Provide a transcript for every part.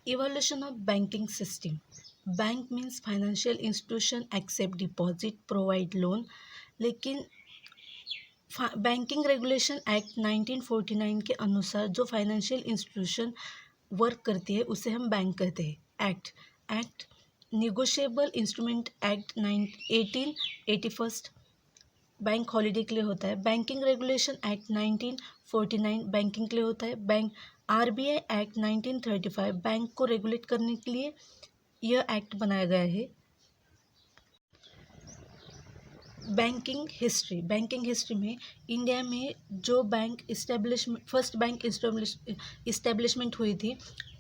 Evolution of banking system. Bank means financial institution accept deposit, provide loan. लेकिन banking regulation act 1949 के अनुसार जो financial institution work करती है उसे हम बैंक कहते हैं. Act negotiable instrument act 1881 bank holiday के लिए होता है. बैंकिंग रेगुलेशन एक्ट 1949 बैंकिंग के लिए होता है. बैंक RBI एक्ट 1935 बैंक को रेगुलेट करने के लिए यह एक्ट बनाया गया है. बैंकिंग हिस्ट्री में इंडिया में जो फर्स्ट बैंक इस्टेब्लिशमेंट हुई थी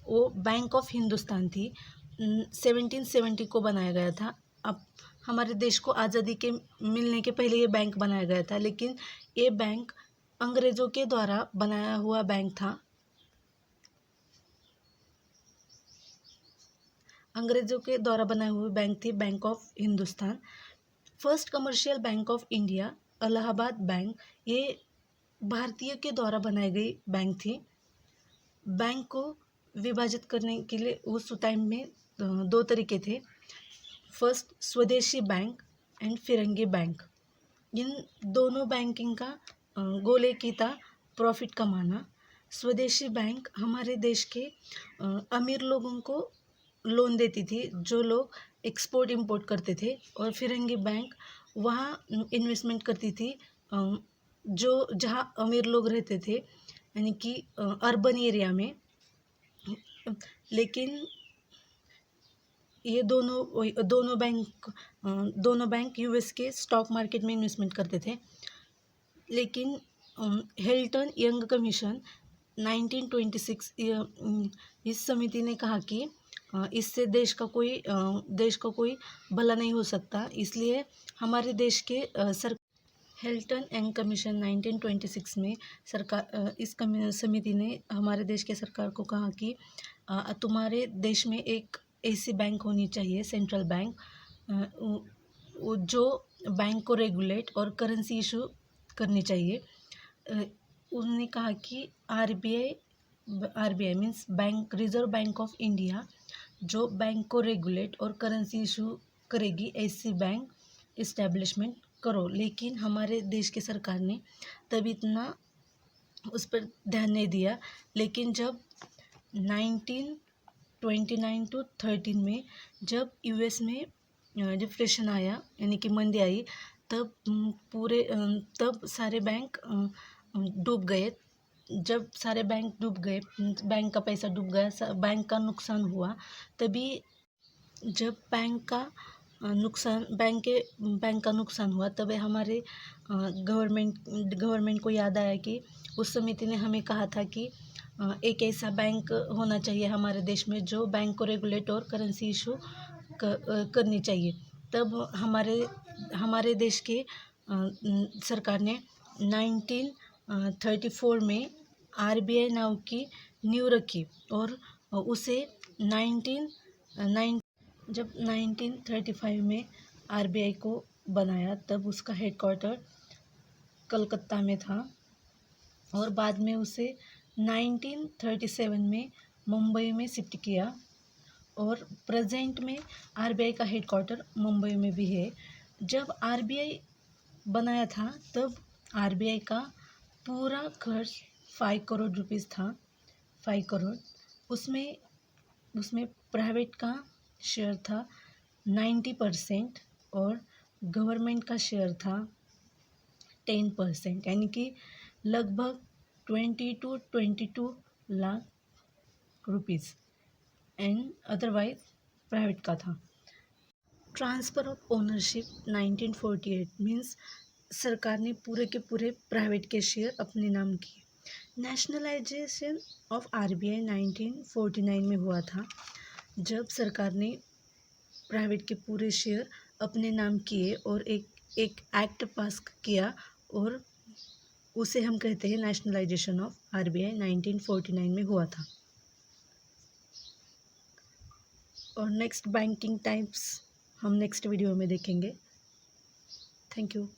वो बैंक ऑफ हिंदुस्तान थी. 1770 को बनाया गया था. अब हमारे देश को आज़ादी के मिलने के पहले ये बैंक बनाया गया था, लेकिन ये बैंक अंग्रेज़ों के द्वारा बनाया हुआ बैंक था. अंग्रेज़ों के द्वारा बनाई हुई बैंक थी bank of Hindustan. First commercial bank of India Allahabad bank, ये भारतीय के द्वारा बनाई गई बैंक थी. बैंक को विभाजित करने के लिए उस टाइम में दो तरीके थे. फर्स्ट स्वदेशी बैंक एंड फिरंगी बैंक. इन दोनों बैंकिंग का गोल एक ही था, प्रॉफिट कमाना. स्वदेशी बैंक हमारे देश के अमीर लोगों को लोन देती थी जो लोग एक्सपोर्ट इंपोर्ट करते थे, और फिरंगी बैंक वहाँ इन्वेस्टमेंट करती थी जो जहाँ अमीर लोग रहते थे, यानी कि अर्बन एरिया में. लेकिन ये दोनों बैंक US के स्टॉक मार्केट में इन्वेस्टमेंट करते थे. लेकिन हिल्टन यंग कमीशन 1926 इस समिति ने कहा कि इससे देश का कोई भला नहीं हो सकता. इसलिए हमारे देश के हिल्टन यंग कमीशन 1926 में इस समिति ने हमारे देश के सरकार को कहा कि तुम्हारे देश में एक ऐसी बैंक होनी चाहिए, सेंट्रल बैंक, जो बैंक को रेगुलेट और करेंसी इशू करनी चाहिए. उन्होंने कहा कि RBI means bank, reserve bank of India, जो बैंक को रेगुलेट और करेंसी इशू करेगी, ऐसी बैंक इस्टेब्लिशमेंट करो. लेकिन हमारे देश की सरकार ने तब इतना उस पर ध्यान नहीं दिया. लेकिन जब 1929 to 13 में जब US में डिप्रेशन आया, यानी कि मंदी आई, तब सारे बैंक डूब गए. जब सारे बैंक डूब गए, बैंक का पैसा डूब गया, बैंक का नुकसान हुआ. तभी जब बैंक का नुकसान हुआ, तभी हमारे गवर्नमेंट को याद आया कि उस समिति ने हमें कहा था कि एक ऐसा बैंक होना चाहिए हमारे देश में जो बैंक को रेगुलेट और करेंसी इशू करनी चाहिए. तब हमारे देश के सरकार ने 1934 में RBI नाव की नींव रखी, और उसे 1935 में RBI को बनाया. तब उसका हेडक्वार्टर कलकत्ता में था, और बाद में उसे 1937 में मुंबई में शिफ्ट किया, और प्रेजेंट में RBI का हेडक्वार्टर मुंबई में भी है. जब RBI बनाया था तब RBI का पूरा खर्च 5 करोड़ रुपीस था. 5 करोड़. उसमें प्राइवेट का शेयर था 90% और गवर्नमेंट का शेयर था 10%, यानी कि लगभग 22 lakh rupees, and otherwise private का था. ट्रांसफ़र ऑफ ओनरशिप 1948 मीन्स सरकार ने पूरे के पूरे प्राइवेट के शेयर अपने नाम किए. नेशनलाइजेशन ऑफ RBI 1949 में हुआ था, जब सरकार ने प्राइवेट के पूरे शेयर अपने नाम किए और एक एक्ट पास किया, और उसे हम कहते हैं नेशनलाइजेशन ऑफ RBI 1949 में हुआ था. और नेक्स्ट बैंकिंग टाइप्स हम नेक्स्ट वीडियो में देखेंगे. Thank you.